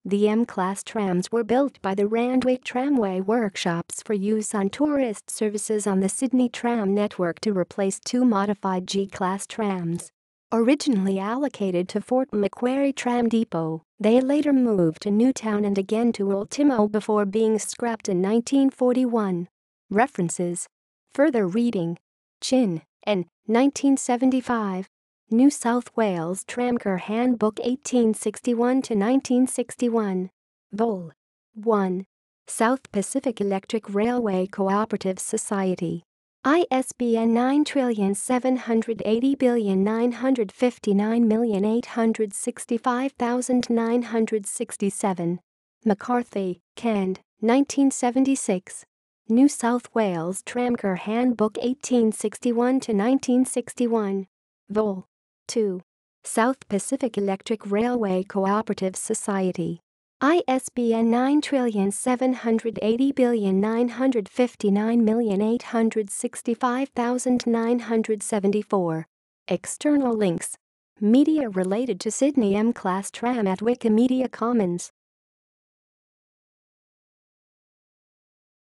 The M-Class trams were built by the Randwick Tramway Workshops for use on tourist services on the Sydney tram network to replace two modified G-Class trams. Originally allocated to Fort Macquarie Tram Depot, they later moved to Newtown and again to Ultimo before being scrapped in 1941. References. Further reading. Chin, N. 1975. New South Wales Tramcar Handbook 1861-1961. Vol. 1. South Pacific Electric Railway Cooperative Society. ISBN 9780959865967. McCarthy, Cand. 1976. New South Wales Tramcar Handbook 1861-1961. Vol. 2. South Pacific Electric Railway Cooperative Society. ISBN 9780959865974. External links. Media related to Sydney M-Class tram at Wikimedia Commons.